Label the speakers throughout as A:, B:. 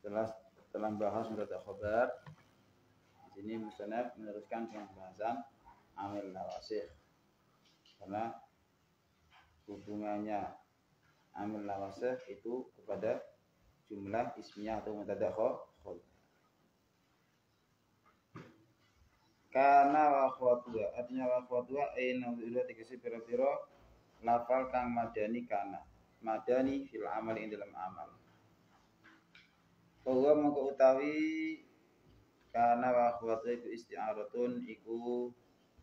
A: Setelah membahas mubtada khabar, di sini musannaf meneruskan dengan pembahasan amil nawasih. Karena hubungannya amil nawasih itu kepada jumlah ismiyah atau mubtada khabar. Kana wa akhwatuha, artinya wa akhwatuha aina dua tegese pira-pira lafal kang madani kana. Madani fil amal ing dalam amal. Bahwa mengko utawi kana wa akhwatuha iku isti'aratun iku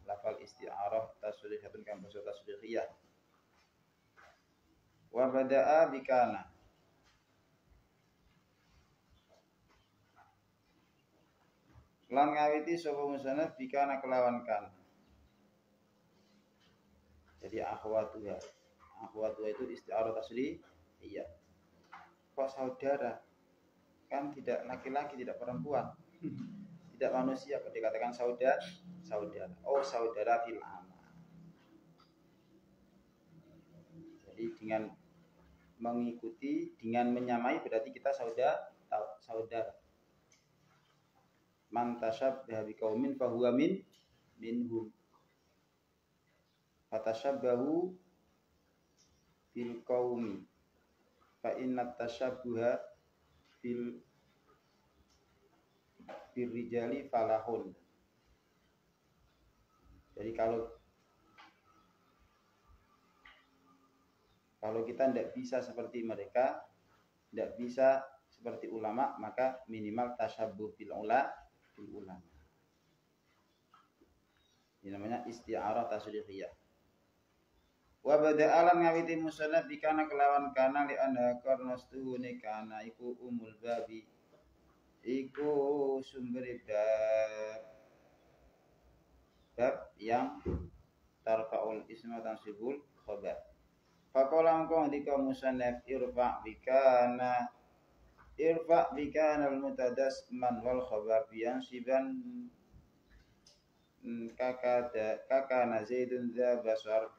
A: lafal isti'arah tasrihatun kang basa tasrihiyah. Wa bada'a bikana. Lan ngawiti sapa musannaf bikana kelawan kan. Jadi akhwatuha. Akhwatuha itu isti'arah tasrihiyah. Kok saudara? Kan tidak laki-laki, tidak perempuan. Tidak manusia, kalau dikatakan saudara. Oh, saudara fil amal. Jadi dengan mengikuti, dengan menyamai berarti kita saudara. Man tasyabbaha biqaumin fahuwa minhum. Fatashabbahu bil qaumi. Fa inna tasyabbuha bil rijali falahun. Jadi kalau kita tidak bisa seperti mereka, tidak bisa seperti ulama, maka minimal tasyabbuh bil ulama. Ini namanya isti'arah tasrihiyah. Wa bada'alan ngawiti musannaf bikana kelawan kana li anna qarnastuhune kana iku umul babi. Iku sumber bab yang tarfa'ul isma tansibul khabar. Faqala mongko ndika musannaf irfa' bikana al-mutadas man wal khabar biyansiban kakana zaidun dza basar.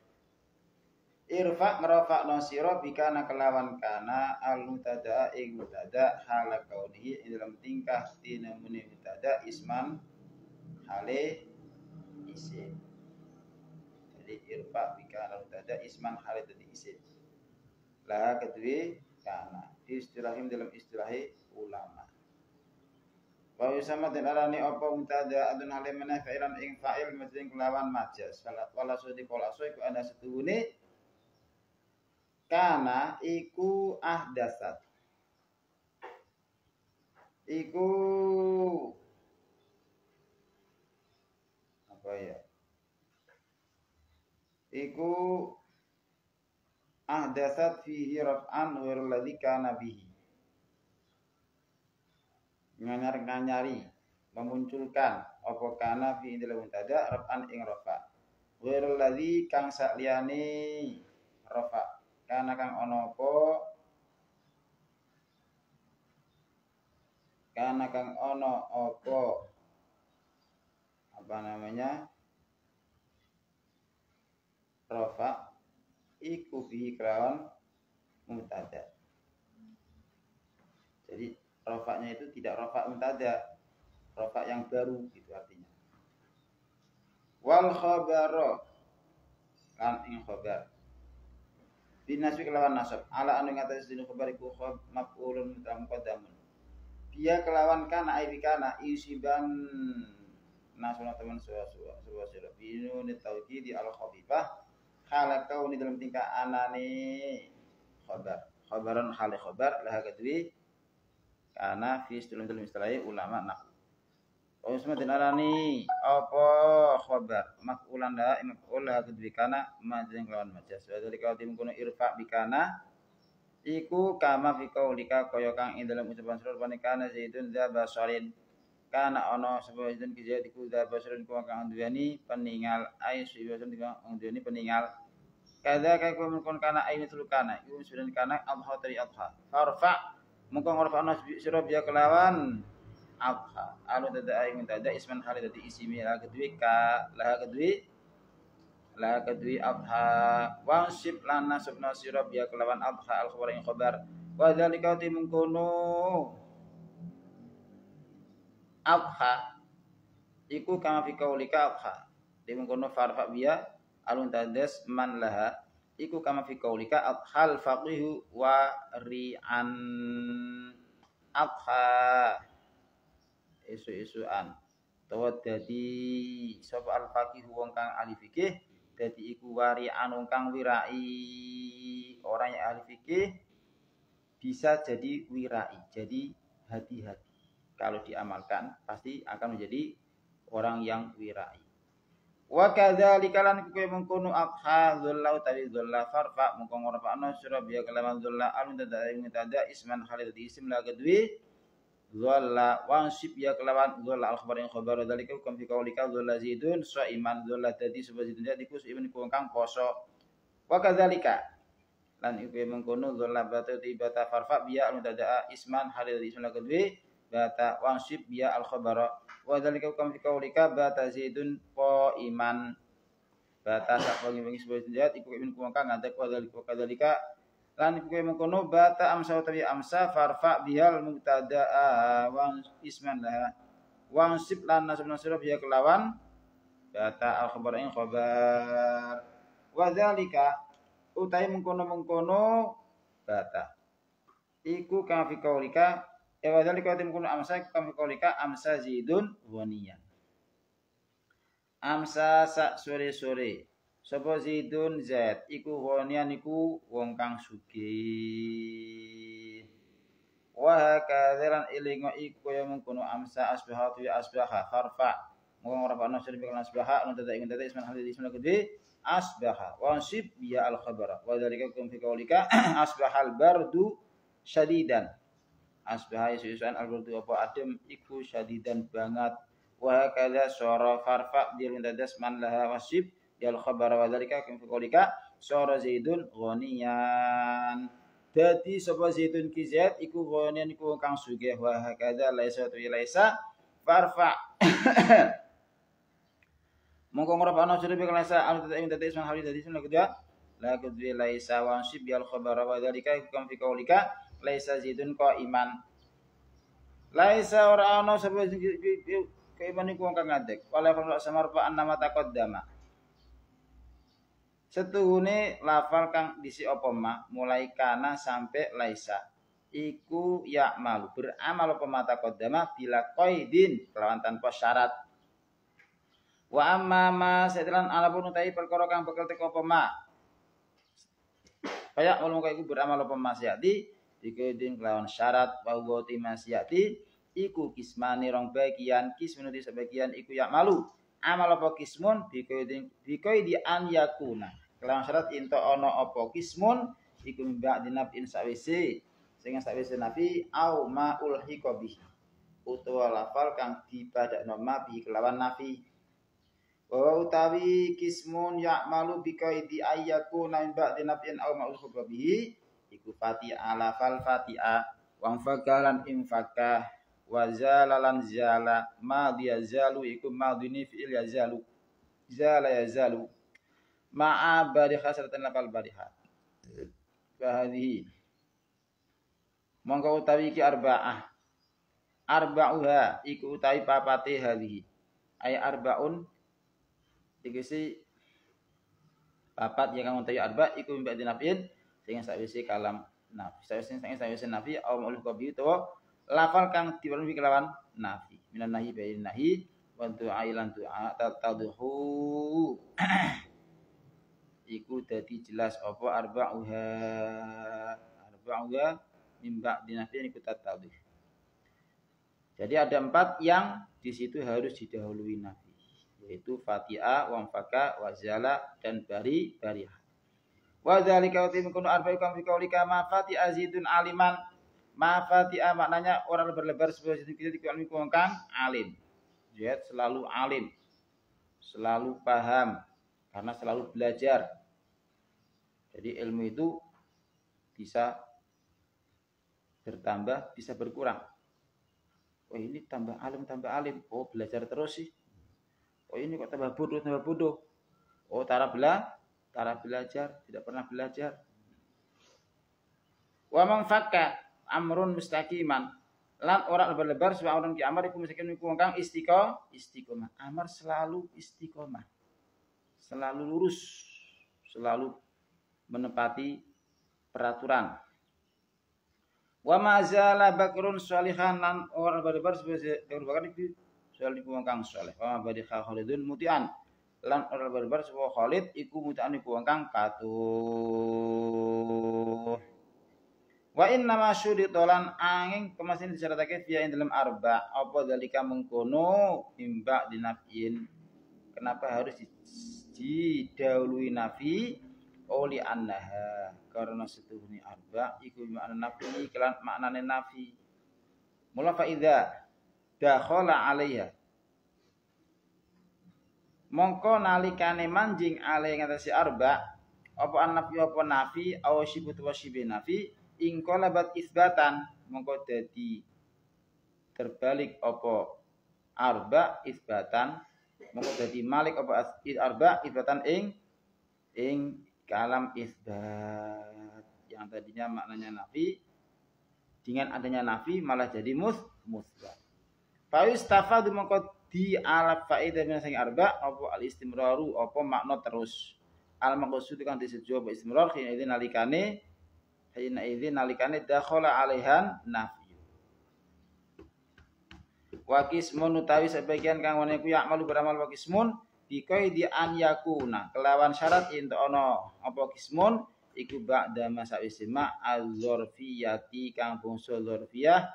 A: Irfa' ngrafa'na sira bikana kelawan kana al-mutada ing mutada hala kaunihi ing dalam tingkah tinamune mutada isman hale isim. Jadi irfa' bikana al-mutada isman hale dadi isim. Lah kedue kana istilahim dalam istilahi ulama. Wa yusama den arani apa mutada adun hale meneh fa'ilan ing fa'il mesti kelawan majas. Wala sudi qala iku ana setuhune kana iku ahdasat. Iku apa ya? Iku ahdasat fihi raf'an wa alladhi kana bihi. Nganyari memunculkan apa kana fi dalam mutada raf'an ing rafa. Wa alladhi kang sakliyane rafa. Kana kang ana apa? Kana kang ana apa? Apa namanya? Rafa iku bi kelawan mutada. Jadi rafa'nya itu tidak rafa' mutada, rafa' yang baru gitu artinya. Wal khabara lan ing khabar. Binasbi kelawan nasab ala anu ngatas dinu khabar iku maf'ulun muqaddamun. Dia kelawan kana ai bikana isiban nasuna teman sewa binu ni tauhid al khabibah hala kauni dalam tingkah anane khabaran hal khabar lah kedui kana fi dalam istilah ulama nak. Oh semadin arani apa khabar maf'ulan da maf'ul lah kedui kana majeng lawan majas. Jadi kalau dimungkuna irfa bikana iku kama fi qaulika kaya kang ing dalam ucapan surah panikana zaidun dza basarin kana ana sebab zaidun ki zaid iku dza basarin ku kang duweni peningal ai sibasun duweni peningal kadza kaya mungkon kana ai mitul kana iku sudah kana adha tari adha farfa mungkon ngorfa'na sira biya kelawan adha anu tada ai minta ada isman halidati ismi la kedui ka la kedui adha wansib lan nasabna sira biya kelawan adha al khabar ing khabar wa dzalika timungkono adha iku kama fi qaulika adha di mengkono farfa biya alun tadas man laha iku kama fi qaulika adhal faqihu wa ri'an adha isu-isuan utawa dadi sapa al faqih wong kang ahli fikih dadi iku wari'an wong kang wirai orang yang ahli fikih bisa jadi wirai jadi hati-hati kalau diamalkan pasti akan menjadi orang yang wirai. Wa kadzalika lan kuwi mengkono akha dzullau tawi dzalla farfa mengko ngorfa'na sura biya kalaman dzalla alun tada isman khalid isim la gadwi dzalla wansib ya kelawan dzalla al khabar yang khabar dzalika hukum fi qaulika dzalla zaidun iman dzalla tadi sebab zaidun jadi kus iman ku kang poso. Wa kadzalika lan iku mengkono dzalla bata tibata farfa biya alun tada isman khalid isim la gadwi bata wansib biya al khabara wa dzalika hukum fi qaulika bata zaidun iman bata sak wengi sebab zaid iku iman ku kang ngadek wa dzalika lan iku mengkono bata amsa utawi amsa farfa bihal mubtada wa isman la wansib lan nasab nasab biya kelawan bata al khabar ing khabar wa dzalika utawi mengkono bata iku kang fi qaulika wa dzalika mengkono amsa iku kang fi qaulika amsa zaidun waniyan amsa sak sore-sore sapa zaidun zaid iku waniyan iku wong kang sugih wa kadzaran ilingo iku kaya mengkono amsa asbaha tu asbaha farfa mung ora ana sirbi lan asbaha lan tata ingin tata isman hadis isman gede asbaha wansib biya al khabara wa dzalika kum fi qaulika asbahal bardu syadidan asbaha isusan al bardu apa adem iku syadidan banget wa kadza syara farfa dia lintadas man laha wasib yal khabar wa dzalika kum fi qaulika syara zaidun ghaniyan dadi sapa zaidun ki zaid iku ghaniyan iku kang sugih wa hakadza laisa tu laisa farfa mongko ngora ana sire bek laisa al tadi isman hali tadi sun kedua la kedua laisa wansib yal khabar wa dzalika kum fi qaulika laisa zaidun iman laisa ora ana sapa keiman iku wong kang ngadeg wala samar fa annama taqaddama setuhune lafal kang disi apa ma mulai kana sampai laisa iku ya malu beramal apa mata qaddama bila qaidin kelawan tanpa syarat wa amma ma setelan alapun utai perkara kang bakal teko apa ma kaya ulun kaya iku beramal apa masyati dikaidin kelawan syarat wa wati masyati iku kismani rong bagian kismun di sebagian iku ya malu amal apa kismun dikaidi an yakuna kelawan syarat ento ana apa kismun iku mbak dinafin sawise sing sawise nafi au ma ulhiqa bihi utawa lafal kang dipadakno ma bi kelawan nafi wa utawi kismun ya malu bikaidi ayyakuna mbak dinafin au ma ulhiqa bihi iku fati'a lafal fati'a wa fakalan infakah wa zalalan zala madhi yazalu iku madhini fi'il yazalu zala yazalu ma'a barikha saratan lafal barikha bahadhi mongko utawi iki arba'uha iku utawi papate hadhihi ay arbaun tegese papat ya kang utawi arba iku mbak dinafin sing sawise kalam nafi sawise nafi au maulul qabi to lafal kang diwarni kelawan nafi minan nahi bayin nahi wa du'ailan du'a tatadhu iku dadi jelas apa arba'uha mimba dinafin iku tatadhu jadi ada 4 yang di situ harus didahului nafi yaitu fatiha wa faka wa zala dan barihah wa dzalika wa timkunu arba'u kam fi qaulika ma fatiha zidun aliman ma fatiha maknanya orang berlebar sebagai kita ilmu kang alim. Zid selalu alim. Selalu paham karena selalu belajar. Jadi ilmu itu bisa bertambah, bisa berkurang. Oh ini tambah alim. Oh belajar terus sih. Oh ini kok tambah bodoh. Oh tara belajar, tidak pernah belajar. Wa man fakka amrun mustaqiman Lan ora lebar-lebar sebab orang ki amar iku miskin iku wong kang istiqomah. Amar selalu istiqomah. Selalu lurus, selalu menepati peraturan. Wa mazala bakrun sholihan lan ora lebar-lebar sebab Abu Bakar iki salih iku wong kang saleh. Wa badi Khalidun mutian lan ora lebar-lebar sebab Khalid iku mutian iku wong kang patuh. Wa inna ma syuritolan angin kemasin disyaratake via ing dalam arba apa dalika mengkono imba dinafin. Kenapa harus didahului nafi oli annaha karena setuhuni arba iku makna nafi kelan maknane nafi. Mula fa idza dakhala 'alaiha mongko nalikane manjing ale ngatasi arba apa an-nafi apa nafi aw syibut wa syibih nafi ing qalabat isbatan mongko dadi terbalik apa arba isbatan mongko dadi malik apa arba isbatan ing kalam isbat yang tadinya maknanya nafi dengan adanya nafi malah jadi musbat. Fa istafadu mongko di alaf faedah min sing arba apa al istimraru apa makna terus al maqsud kang disejo apa istimrar hina idzin nalikane dakhala alaihan nafi wa qismun utawi sebagian kang wene ku ya'malu beramal wa qismun bikoi di an yakuna kelawan syarat ento ana apa qismun iku ba'da masa isma az-dzarfiyati kang bangsa dzarfiyah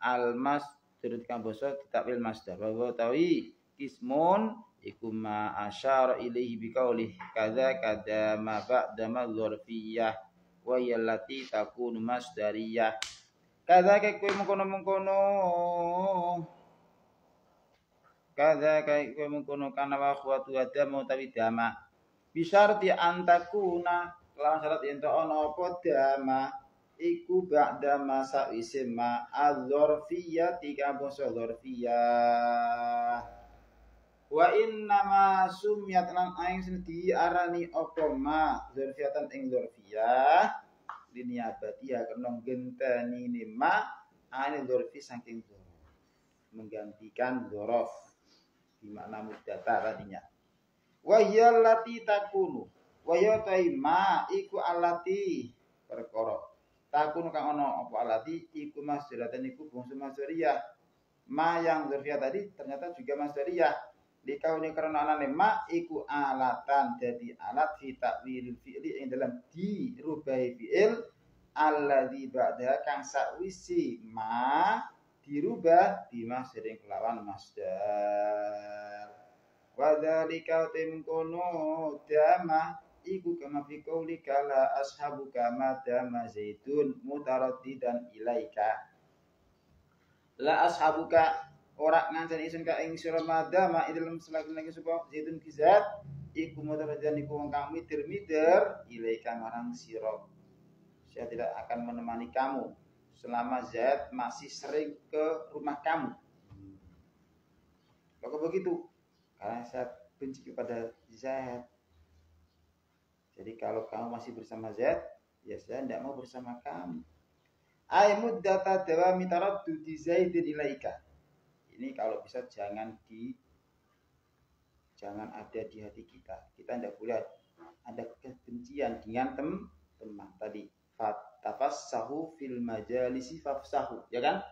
A: al-mas turut kang basa ditakwil masdar wa tawi qismun iku ma asyara ilaihi biqaulih kadza kadza ma ba'da dzarfiyah wa yallati takunu masdariyah kadza kowe mengkono-mengkono kadza kowe mengkono kana wa khuwatu adam utawi dama bisyarti antakuna lawan syarat ento ana apa dama iku ba'da masa isma az-dzarfiyyati ka basa dzarfiyah wa inna ma sumiyat lan aing sing diarani apa ma dzarfiyatan ing dzarfiyah liniabati ya kena genteni ma ane dzarfi saking dzarf menggantikan dzaraf di makna mudzakkar tadinya wa yallati takunu wa ya ma iku alati perkara takun kang ono apa alati iku masdaratan iku bangsa masdariyah ma yang dzarfiyah tadi ternyata juga masdariyah dikauni karena anane ma iku alatan jadi alat fi ta'wilil fi'li ing dalam dirubahi fi'il alladzi ba'da kang sakwisi ma dirubah di masdarin kelawan masdar wa dzalika timkono dama iku kama fi qauli kala ashabu kama dama zaitun mutaraddidan ilaika la ashabuka ora ngancani isun ka ing sira madama idalem selagi lagi sapa zaitun kizat iku mutaraddidan iku wong kang mider-mider ilaika marang sira saya tidak akan menemani kamu selama Zaid masih sering ke rumah kamu. Kalau begitu karena saya benci kepada Zaid. Jadi kalau kamu masih bersama Zaid, ya saya tidak mau bersama kamu. Ai muddata dawami taraddudi Zaidin ilaika. Ini kalau bisa jangan ada di hati kita. Kita tidak boleh ada kebencian dengan teman tadi. Tafassahu fil majalisi fafsahu, ya kan?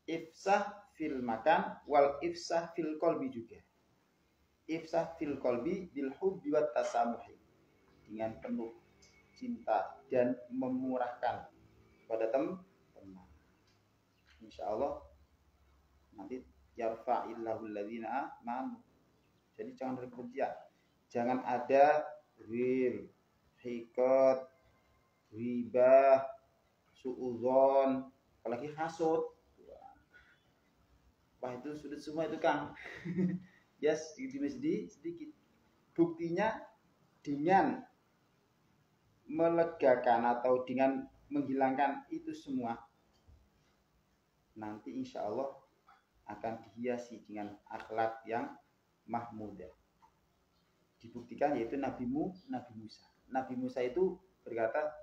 A: Ifsah fil makan wal ifsah fil qalbi juga. Ifsah fil qalbi bil hubbi wat tasamuhi. Dengan penuh cinta dan memurahkan pada teman. Insyaallah nanti yarfa'illahu alladzina amanu. Jadi jangan ada kebencian. Jangan ada ghil, hikot, ribah, suudzon, apalagi hasud. Wah itu sudah semua itu Kang. Yes, sedikit. Buktinya dengan melegakan atau dengan menghilangkan itu semua nanti insya Allah akan dihiasi dengan akhlak yang mahmudah. Dibuktikan yaitu Nabi Musa. Nabi Musa itu berkata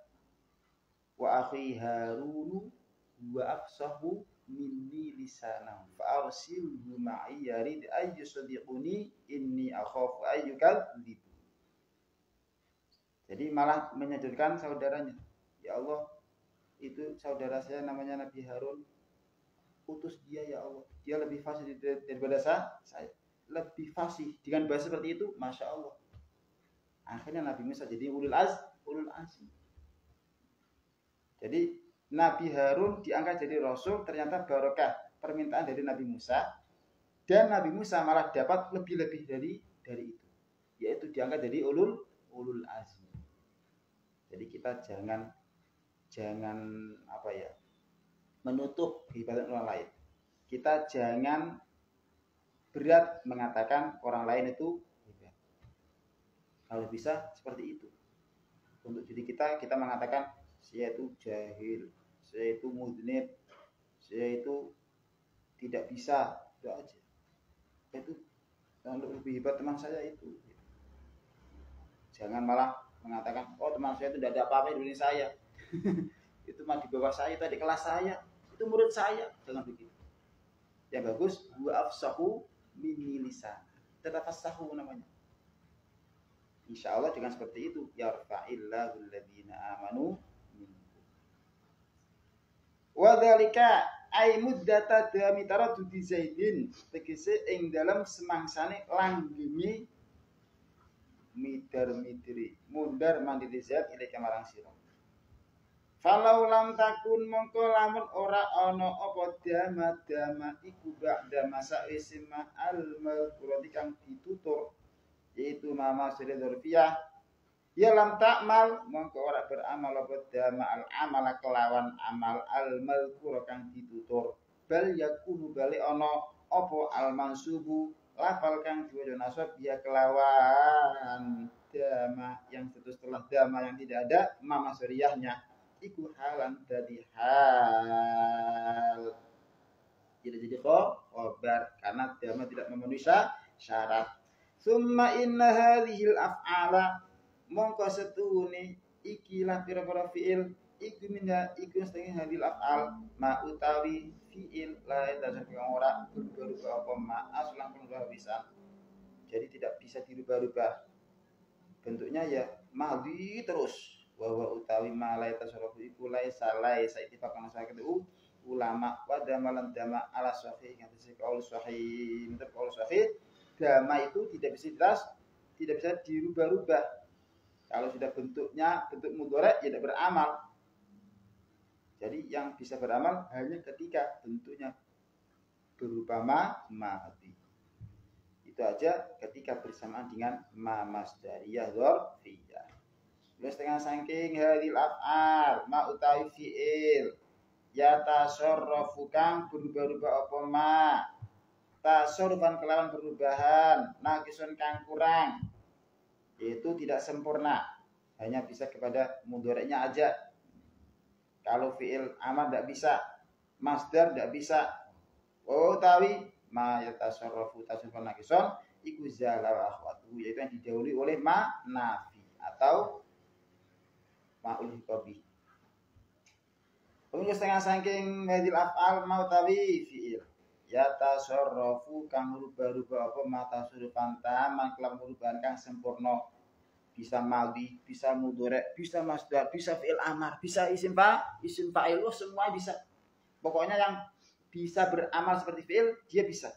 A: wa akhi Harunu wa afsahu minni lisanahu fa arsilhu ma'i yarid ayyusadiquni inni akhafu ayyukadzib. Jadi malah menyodorkan saudaranya. Ya Allah, itu saudara saya namanya Nabi Harun, utus dia ya Allah. Dia lebih fasih daripada saya. Lebih fasih dengan bahasa seperti itu, Masya Allah. Akhirnya Nabi Musa jadi ulul azmi. Jadi Nabi Harun diangkat jadi Rasul, ternyata barokah permintaan dari Nabi Musa. Dan Nabi Musa malah dapat lebih-lebih dari itu. Yaitu diangkat jadi ulul azmi. Jadi kita jangan menutup kehebasan orang lain. Kita jangan berat mengatakan orang lain itu hebat. Kalau bisa seperti itu. Untuk diri kita mengatakan saya itu jahil, saya itu mudnib, saya itu tidak bisa, itu aja. Itu yang lebih hebat teman saya itu. Jangan malah mengatakan, oh teman saya itu tidak ada apa-apa dibanding saya. Itu mah di bawah saya, itu di kelas saya, itu murid saya. Jangan begitu. Yang bagus, wa afsahu minni lisan. Tafassahu namanya. Insya Allah dengan seperti itu, yarfa'illahu alladhina amanu minkum. Wa dzalika ay muddata dami taraddudi Zaidin, tegese ing dalam semangsane langgenge midar-midri mundar mandiri Zaid ilaika marang sira. Falau lam takun mongko lamun ora ana apa dama iku ba'da masa isma al-malqurati kang ditutur yaitu mama sire dzurfiyah ya lam takmal mongko ora beramal apa dama al-amal kelawan amal al-malqur kang ditutur bal yakunu bali ana apa al-mansubu lafal kang diwaca nasab dia kelawan dama yang setelah dama yang tidak ada mama suriyahnya iku halan dadi hal tidak jadi khobar karena dama tidak memenuhi syarat. Summa inna hadhil af'ala mongko setuhune ikilah pira-pira fi'il iku minha iku setengah hadil af'al ma utawi fi'il la dasar kang ora berubah apa ma aslan pun bisa. Jadi tidak bisa dirubah-rubah. Bentuknya ya madhi terus. Wa utawi ma la tasarrufu iku laisa ittifaqan sakatu ulama wa damalan dama ala sahih yang disebut qaul sahih. Menurut qaul sahih dama itu tidak bisa dirubah-rubah. Kalau sudah bentuknya bentuk mudhari' ya tidak beramal. Jadi yang bisa beramal hanya ketika bentuknya berupa ma'ati. Itu aja ketika bersamaan dengan ma masdariyah dzarfiyah. Terus dengan saking hadil af'al ma utawi fi'il ya tasarrafu kang berubah-ubah apa ma tasarrufan kelawan perubahan naqisun kang kurang yaitu tidak sempurna hanya bisa kepada mudhari'nya aja. Kalau fi'il amar tidak bisa, masdar tidak bisa. Utawi ma yatasarrafu tasarrufan naqisun iku zala wa akhwatuhu yaitu yang didahului oleh ma nafi atau ma'ul hikabi. Kemudian setengah saking hadil af'al ma utawi fi'il yatasarrafu kang rubah-rubah apa ma tasarrufan taman kelawan perubahan kang sempurna. Bisa madhi, bisa mudhari', bisa masdar, bisa fi'il amar, bisa isim fa'il, semua bisa. Pokoknya yang bisa beramal seperti fi'il, dia bisa.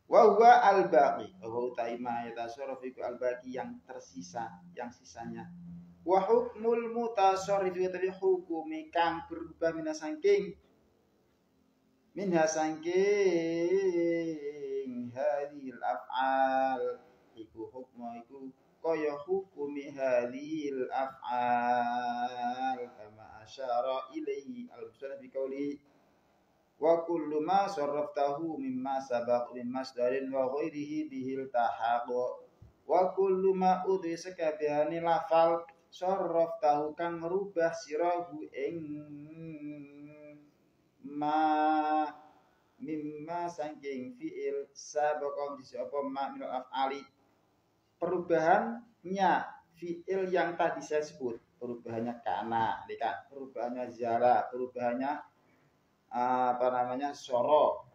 A: Wa huwa al-baqi, wa utaima yatasarrafu al-baqi yang tersisa, yang sisanya. Wa hukmul mutasarrif utawi hukumi kang berubah minha saking hadhil af'al iku hukma iku kaya hukumi hadhil af'al kama asyara ilaihi al-musannif bi qouli wa kullu ma sarraftahu mimma sabaq min masdarin wa ghairihi bihil tahaq wa kullu ma udhisa kabihani lafal sarraftahu kang rubah sirahu ing ma mimma saking fi'il sabaqan disapa ma min af'ali perubahannya fi'il yang tadi saya sebut, perubahannya kana, perubahannya zara, perubahannya soro.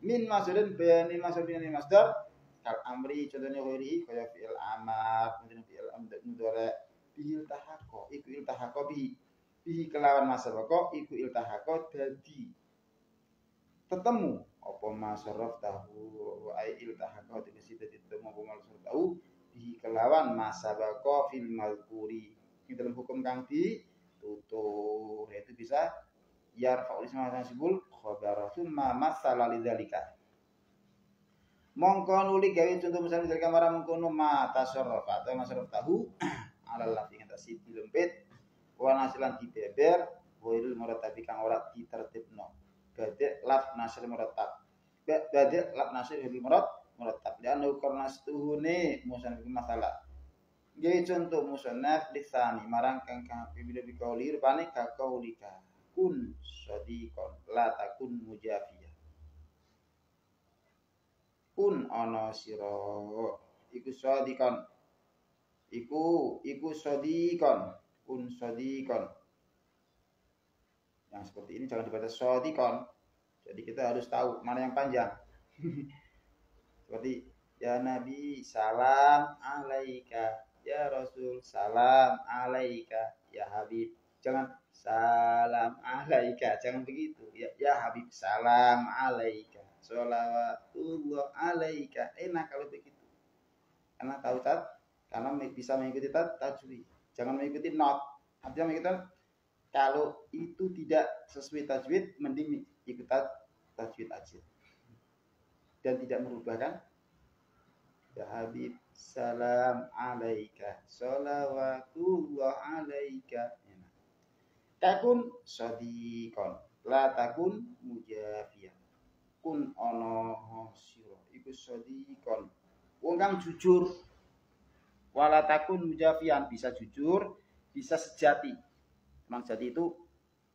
A: Min masdarin bayani masdarin masdar kal amri contohnya ghairi kaya fi'il amar kemudian fi'il mudhari bihi iltahaqo iku iltahaqo bihi kelawan masabaqo iku iltahaqo dadi ketemu apa masaraf tahu ai iltahaqo tegese dadi ketemu apa masaraf tahu bihi kelawan masabaqo fil mazkuri ing dalam hukum kang ditutur yaitu bisa yarfa'ul isma nasibul khabar summa masala lidzalika mongko nuli gawe contoh misalnya dari kamera mengkono ma tasarrafa atau masaraf tahu alal lafzi ngatasi dilempit wa nasilan dibeber wail muratabi kang ora ditertibno badhe laf nasil muratab badhe laf nasil muratab dan karena setuhune musannaf masalah gawe contoh musannaf lisani marang kang bila bikauli rupane ka kaulika kun sadiqon la takun mujafiyah kun ana sira iku sadiqon iku sadiqon kun sadiqon yang seperti ini jangan dibaca sadiqon jadi kita harus tahu mana yang panjang seperti ya Nabi salam alaika ya Rasul salam alaika ya Habib jangan salam alaika, jangan begitu. Ya Habib, salam alaika. Sholawatullah alaika. Enak kalau begitu. Karena tahu karena bisa mengikuti tajwid. Jangan mengikuti not. Artinya mengikuti kalau itu tidak sesuai tajwid, mending ikut tajwid aja. Dan tidak merubah kan? Ya Habib, salam alaika. Sholawatullah alaika. Takun sadiqon la takun mujafiyah kun ana sira iku sadiqon wong kang jujur wala takun mujafiyan bisa jujur bisa sejati teman sejati itu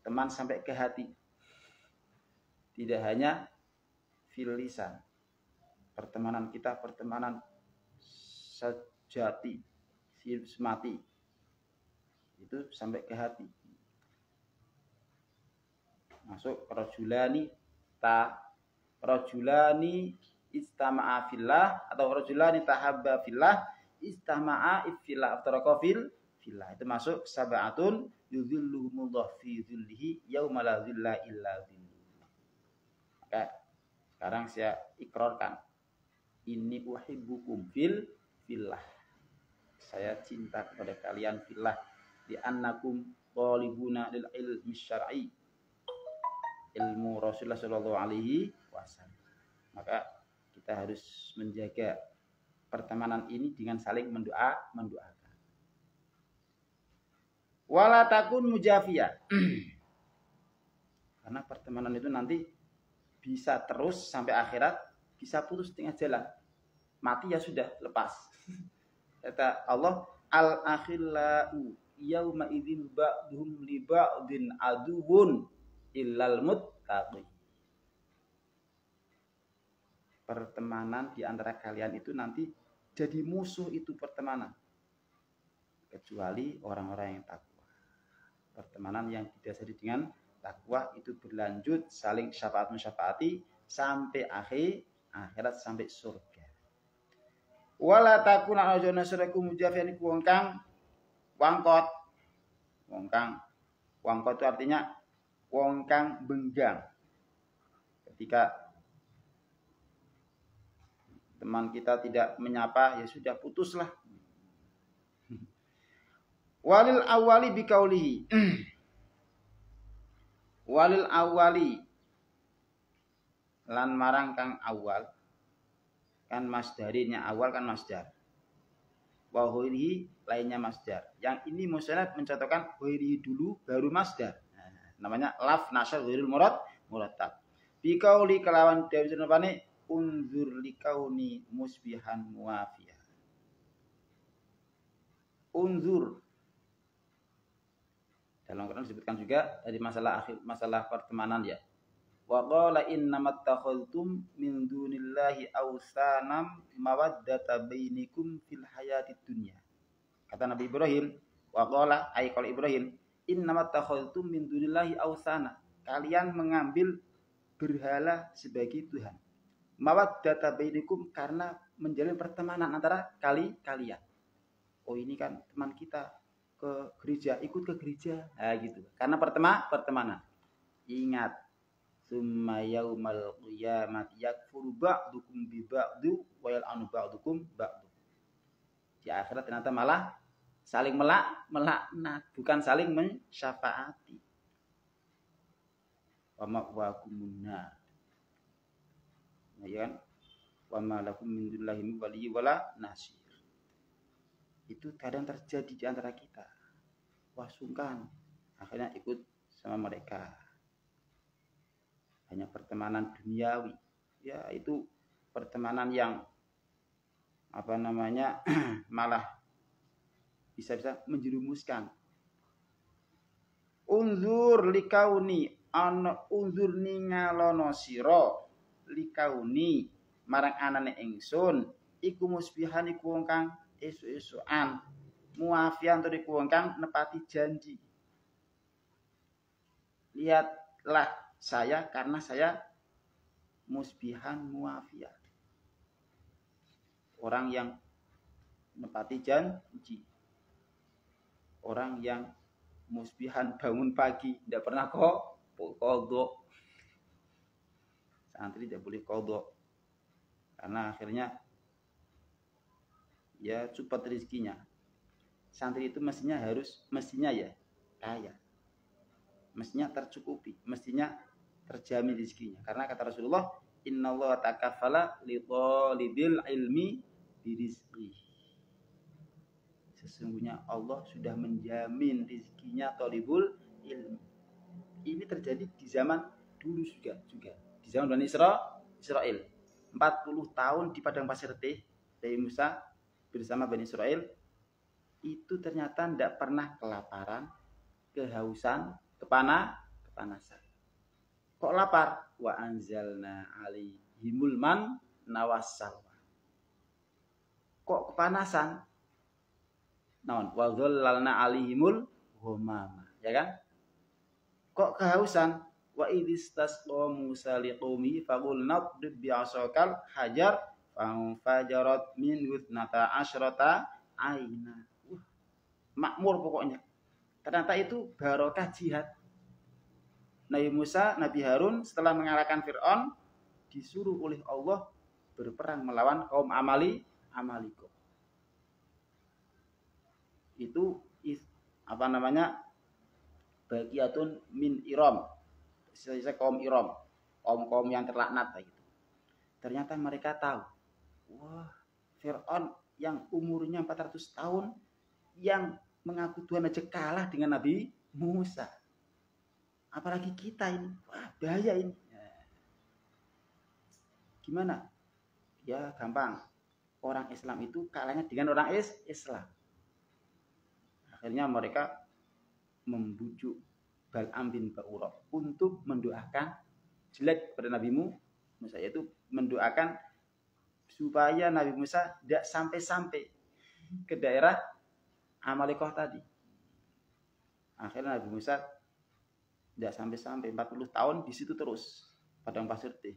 A: teman sampai ke hati tidak hanya fil lisan pertemanan kita pertemanan sejati semati itu sampai ke hati masuk rajulani istama'a fillah atau rajulani tahabba fillah istama'a fillah aftaraqa fillah itu masuk sab'atun yuzilluhumullah fi dzillihi yauma la dzilla illa dzilluh. Maka sekarang saya ikrarkan inni uhibbukum fillah saya cinta kepada kalian fillah di annakum talibuna lil ilmi syar'i ilmu Rasulullah Shallallahu Alaihi Wasallam. Maka kita harus menjaga pertemanan ini dengan saling mendoakan. Wala takun mujafiyah. Karena pertemanan itu nanti bisa terus sampai akhirat, bisa putus tengah jalan. Mati ya sudah lepas. Kata Allah, al-akhillau yauma idzin ba'dhum li ba'din aduwwun illal muttaqin. Pertemanan di antara kalian itu nanti jadi musuh itu pertemanan. Kecuali orang-orang yang takwa. Pertemanan yang didasari dengan takwa itu berlanjut saling syafaat mensyafaati sampai akhirat sampai surga. Wala takuna ajana sirakum mujafiyan iku wong kang wangkot. Wangkot itu artinya wong kang benggang. Ketika teman kita tidak menyapa, ya sudah putuslah. Walil awali bikaulihi. Walil awali lan marang kang awal. Kan masdarinya awal kan masdar. Wa huirihi lainnya masdar. Yang ini musannaf mencontohkan huirihi dulu baru masdar. Namanya laf nasal ghairul murattab. Bi qauli kelawan dewe senepane unzur likauni musbihan muafiyah. Unzur dalam Quran disebutkan juga dari masalah pertemanan ya. Wa qala innamat takhadtum min dunillahi awsanam mawaddata bainikum fil hayatid dunya. Kata Nabi Ibrahim, wa qala ay qala Ibrahim innamat takhadtum min dunillahi awsana. kalian mengambil berhala sebagai Tuhan. Mawaddata bainakum, karena menjalin pertemanan antara kalian. Oh ini kan teman kita ke gereja, ikut ke gereja. Nah gitu. Karena pertemanan. Ingat, summa yaumal qiyamati yakfuru ba'dukum bi ba'du wa yal'anu ba'dukum ba'du. Di akhirat ternyata malah saling melaknat, bukan saling mensyafaati. Wa ma'wakumun nar. Ya kan? Wa ma lakum min dunillahi waliyyin wala nasir. Itu kadang terjadi di antara kita. Wah sungkan, akhirnya ikut sama mereka. Hanya pertemanan duniawi. Ya itu pertemanan yang malah bisa menjerumuskan. Unzur likauni ana unzur ningalono sira likauni marang anane ingsun iku musbihan iku wong kang esuk-esukan muafian tur iku wong kang nepati janji. Lihatlah saya karena saya musbihan muafian. Orang yang nepati janji. Orang yang musbihan bangun pagi, tidak pernah kodok. Santri tidak boleh kodok. Karena akhirnya ya cepat rezekinya. Santri itu mestinya ya kaya. Mestinya tercukupi, mestinya terjamin rezekinya. Karena kata Rasulullah, innallaha takaffala li thalibil ilmi birizqi. Sesungguhnya Allah sudah menjamin rezekinya thalibul ilmi. Ini terjadi di zaman dulu juga. Di zaman Bani Israel. 40 tahun di padang pasir teh, Nabi Musa bersama Bani Israel itu ternyata tidak pernah kelaparan, kehausan, kepanasan. Kok lapar? Wa anzalna alaihimul man nawassalwa. Kok kepanasan? Naon? Wa dhallalna alaihimul ghamama. Ya kan? Kok kehausan? Wa idistasqa Musa liqaumihi faqul nadrib bi'asakal hajar fanfajarat min hutnata asyrata aina. Makmur pokoknya. Ternyata itu barokah jihad. Nabi Musa, Nabi Harun setelah mengalahkan Fir'aun disuruh oleh Allah berperang melawan kaum Amaliko. Itu Bagiatun min Iram. Sisa kaum Iram, kaum yang terlaknat gitu. Ternyata mereka tahu, wah, Fir'aun yang umurnya 400 tahun yang mengaku Tuhan aja kalah dengan Nabi Musa. Apalagi kita ini, wah bahaya ini. Gimana? Ya gampang. Orang Islam itu kalahnya dengan orang Islam. Akhirnya mereka membujuk Bal'am bin Ba'ura untuk mendoakan jelek pada Nabi Musa, yaitu mendoakan supaya Nabi Musa tidak sampai ke daerah Amalikoh tadi. Akhirnya Nabi Musa tidak sampai 40 tahun di situ terus padang pasir teh.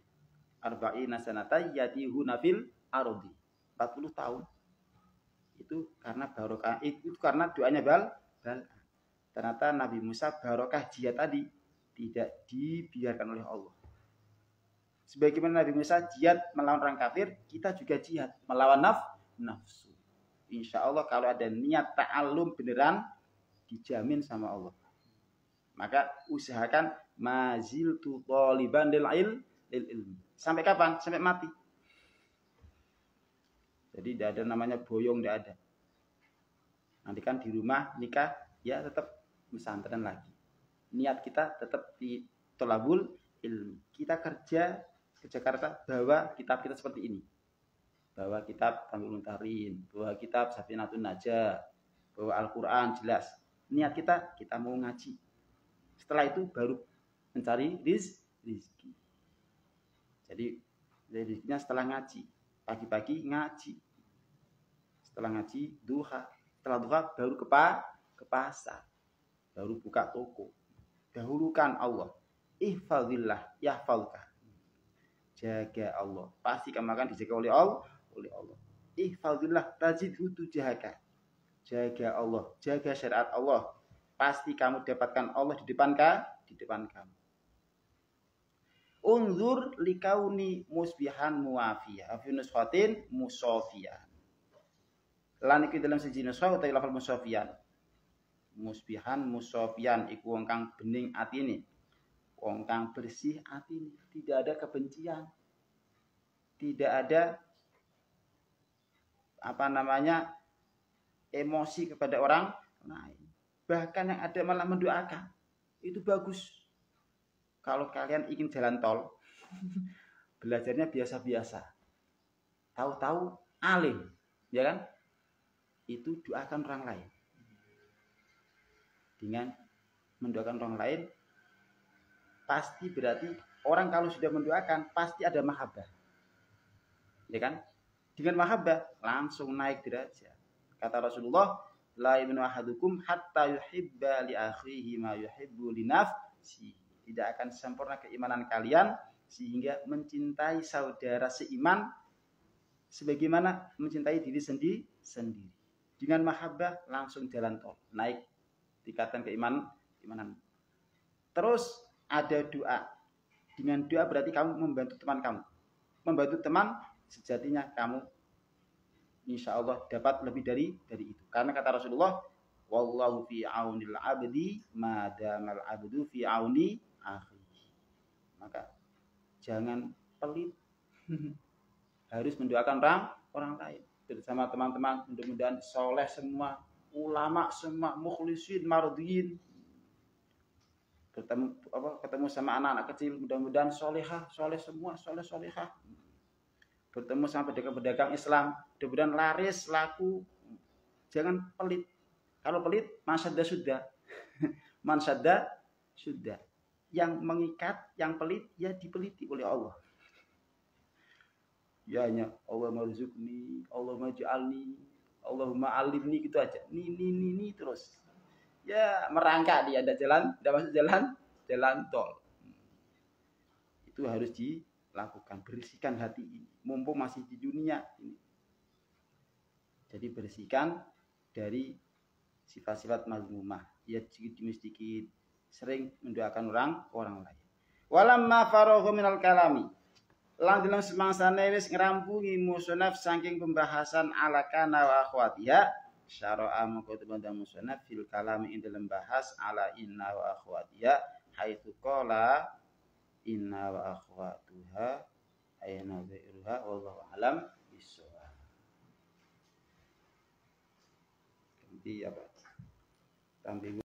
A: Arba'ina sanata yatihuna fil ardi. 40 tahun. Itu karena barokah, itu karena doanya Bal'am. Ternyata Nabi Musa barokah jihad tadi tidak dibiarkan oleh Allah. Sebagaimana Nabi Musa jihad melawan orang kafir, kita juga jihad melawan nafsu. Insya Allah kalau ada niat ta'allum beneran dijamin sama Allah. Maka usahakan maziltu thaliban lil ilmi. Sampai kapan? Sampai mati. Jadi tidak ada namanya boyong, tidak ada. Nanti kan di rumah nikah ya tetap pesantren lagi. Niat kita tetap di tolabul ilmi. Kita kerja ke Jakarta bawa kitab kita seperti ini. Bawa kitab Tamimul Muntarin, bawa kitab Safinatun Najah, bawa Al-Qur'an jelas. Niat kita mau ngaji. Setelah itu baru mencari rizki. Jadi rizkinya setelah ngaji. Pagi-pagi ngaji. Setelah ngaji duha. Setelah duha baru ke pasar. Baru buka toko. Dahulukan Allah. ihfazillah yahfazka. Jaga Allah, pasti kamu akan dijaga oleh Allah. Ihfazillah tajidhu tujahaka. Jaga Allah, jaga syariat Allah, pasti kamu dapatkan Allah di depan kamu. Unzur likauni musbihan muafiyah fi nuskhatin musafiyan. Lan iki dalam siji nuskha utawi lafal musafiyan. Musbihan musafiyan iku wong kang bening atine. Wong kang bersih atine, tidak ada kebencian. Tidak ada emosi kepada orang lain. Bahkan yang ada malah mendoakan. Itu bagus. Kalau kalian ingin jalan tol, belajarnya biasa-biasa. Tahu-tahu alim, ya kan? Itu doakan orang lain. Dengan mendoakan orang lain, pasti berarti orang kalau sudah mendoakan, pasti ada mahabbah. Ya kan? Dengan mahabbah, langsung naik derajat. Kata Rasulullah, la yu'minu ahadukum hatta yuhibba li akhihi ma yuhibbu li nafsihi. Tidak akan sempurna keimanan kalian sehingga mencintai saudara seiman sebagaimana mencintai diri sendiri. Dengan mahabbah langsung jalan tol, naik tingkatan keimanan. Terus ada doa. Dengan doa berarti kamu membantu teman kamu. Membantu teman sejatinya kamu insya Allah dapat lebih dari itu. Karena kata Rasulullah, wallahu fi aunil abdi madamal abdu fi auni akhi. Maka jangan pelit. Harus mendoakan orang lain. Bersama teman-teman mudah-mudahan soleh semua, ulama semua, mukhlisin, mardiyin. Ketemu sama anak-anak kecil mudah-mudahan soleh semua, solehah. Bertemu sama pedagang-pedagang Islam, mudah-mudahan laris, laku. Jangan pelit. Kalau pelit, mansadda sudah. Yang mengikat, yang pelit, ya dipeliti oleh Allah. Ya hanya Allah marzuqni, Allah maj'alni, Allahumma alimni gitu aja. Ni terus. Ya merangkak dia ada masuk jalan tol. Itu harus dilakukan, bersihkan hati ini. Mumpung masih di dunia ini. Jadi bersihkan dari sifat-sifat mazmumah. Ya sedikit sering mendoakan orang lain. Walamma faragha minal kalami. Lang dalam semangsane wis ngrampungi musannaf saking pembahasan ala kana wa akhwatiha syara'a moko tembang musannaf fil kalami ing dalam bahas ala inna wa akhwatiha haitsu qala inna wa akhwatuha ayna dzairuha wallahu alam bissawab. Ganti apa? Tambah